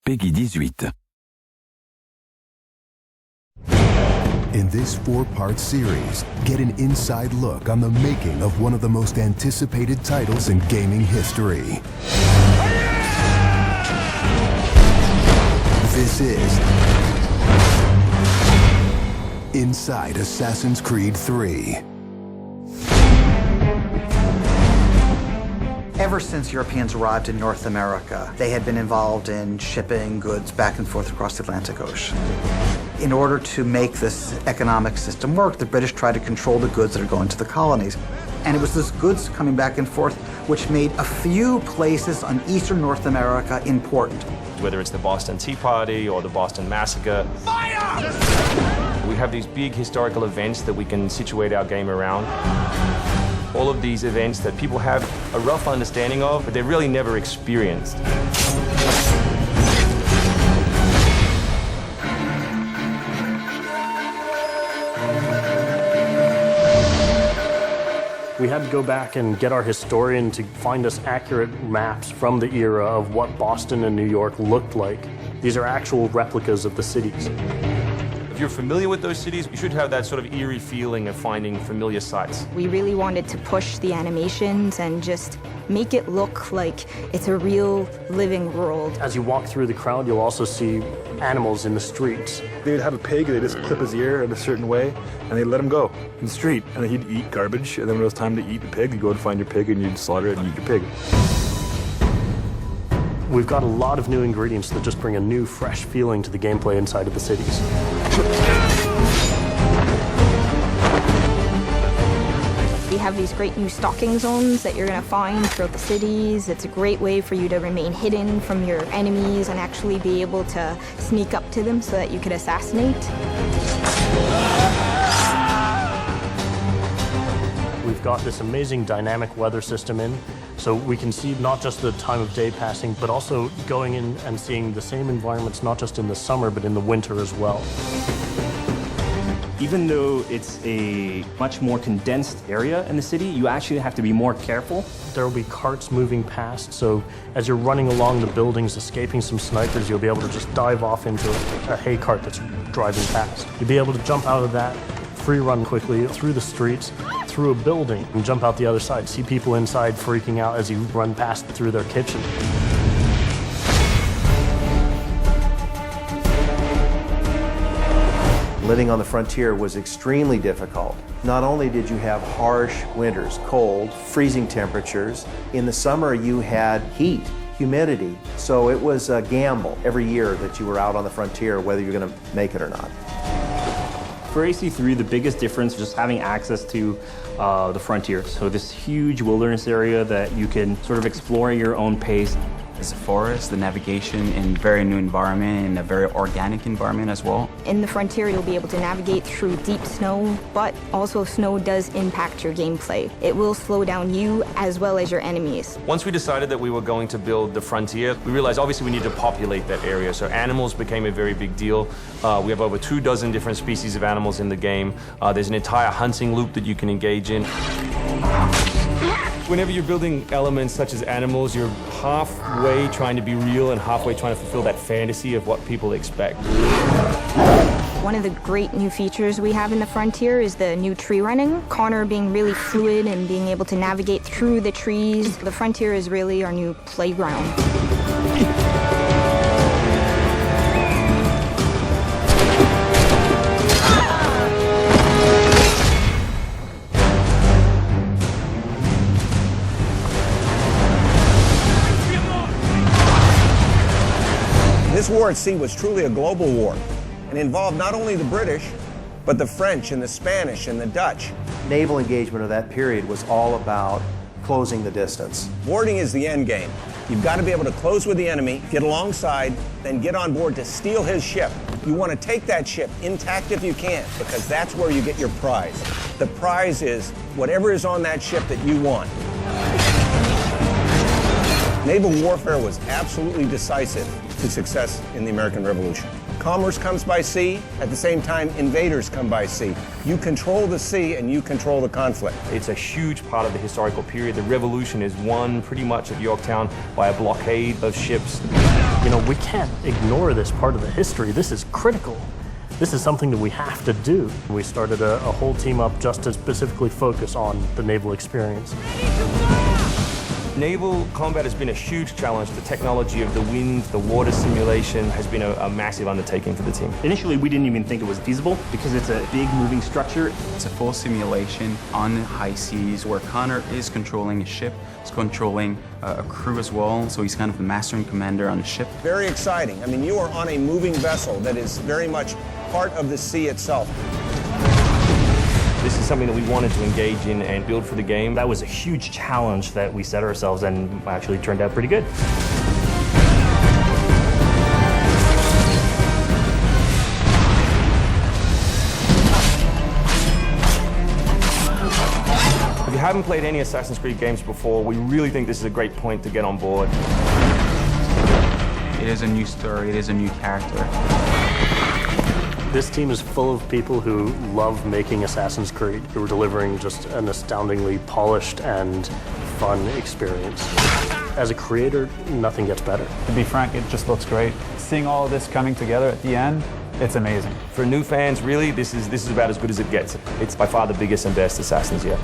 Peggy 18. In this 4-part series, get an inside look on the making of one of the most anticipated titles in gaming history. This is Inside Assassin's Creed 3. Ever since Europeans arrived in North America, they had been involved in shipping goods back and forth across the Atlantic Ocean. In order to make this economic system work, the British tried to control the goods that are going to the colonies. And it was those goods coming back and forth which made a few places on eastern North America important. Whether it's the Boston Tea Party or the Boston Massacre. Fire! We have these big historical events that we can situate our game around. All of these events that people have a rough understanding of, but they've really never experienced. We had to go back and get our historian to find us accurate maps from the era of what Boston and New York looked like. These are actual replicas of the cities. If you're familiar with those cities, you should have that sort of eerie feeling of finding familiar sights. We really wanted to push the animations and just make it look like it's a real living world. As you walk through the crowd, you'll also see animals in the streets. They'd have a pig, they'd just clip his ear in a certain way, and they'd let him go in the street. And then he'd eat garbage, and then when it was time to eat the pig, you'd go and find your pig, and you'd slaughter it and eat your pig. We've got a lot of new ingredients that just bring a new, fresh feeling to the gameplay inside of the cities. We have these great new stalking zones that you're going to find throughout the cities. It's a great way for you to remain hidden from your enemies and actually be able to sneak up to them so that you could assassinate. We've got this amazing dynamic weather system in, so we can see not just the time of day passing, but also going in and seeing the same environments, not just in the summer, but in the winter as well. Even though it's a much more condensed area in the city, you actually have to be more careful. There will be carts moving past, so as you're running along the buildings, escaping some snipers, you'll be able to just dive off into a hay cart that's driving past. You'll be able to jump out of that, free run quickly through the streets, through a building, and jump out the other side. See people inside freaking out as you run past through their kitchen. Living on the frontier was extremely difficult. Not only did you have harsh winters, cold, freezing temperatures, in the summer you had heat, humidity, so it was a gamble every year that you were out on the frontier, whether you're going to make it or not. For AC3, the biggest difference is just having access to the frontier. So this huge wilderness area that you can sort of explore at your own pace. It's a forest, the navigation in a very new environment, in a very organic environment as well. In the frontier, you'll be able to navigate through deep snow, but also snow does impact your gameplay. It will slow down you as well as your enemies. Once we decided that we were going to build the frontier, we realized obviously we need to populate that area. So animals became a very big deal. We have over 24 different species of animals in the game. There's an entire hunting loop that you can engage in. Whenever you're building elements such as animals, you're halfway trying to be real and halfway trying to fulfill that fantasy of what people expect. One of the great new features we have in the frontier is the new tree running. Connor being really fluid and being able to navigate through the trees. The frontier is really our new playground. This war at sea was truly a global war and involved not only the British, but the French and the Spanish and the Dutch. Naval engagement of that period was all about closing the distance. Boarding is the end game. You've got to be able to close with the enemy, get alongside, then get on board to steal his ship. You want to take that ship intact if you can, because that's where you get your prize. The prize is whatever is on that ship that you want. Naval warfare was absolutely decisive to success in the American Revolution. Commerce comes by sea, at the same time invaders come by sea. You control the sea and you control the conflict. It's a huge part of the historical period. The Revolution is won pretty much at Yorktown by a blockade of ships. You know, we can't ignore this part of the history. This is critical. This is something that we have to do. We started a whole team up just to specifically focus on the naval experience. Naval combat has been a huge challenge. The technology of the wind, the water simulation has been a massive undertaking for the team. Initially, we didn't even think it was feasible because it's a big moving structure. It's a full simulation on the high seas where Connor is controlling a ship, he's controlling a crew as well, so he's kind of the master and commander on the ship. Very exciting. I mean, you are on a moving vessel that is very much part of the sea itself. This is something that we wanted to engage in and build for the game. That was a huge challenge that we set ourselves and actually turned out pretty good. If you haven't played any Assassin's Creed games before, we really think this is a great point to get on board. It is a new story, it is a new character. This team is full of people who love making Assassin's Creed, who are delivering just an astoundingly polished and fun experience. As a creator, nothing gets better. To be frank, it just looks great. Seeing all of this coming together at the end, it's amazing. For new fans, really, this is about as good as it gets. It's by far the biggest and best Assassins yet.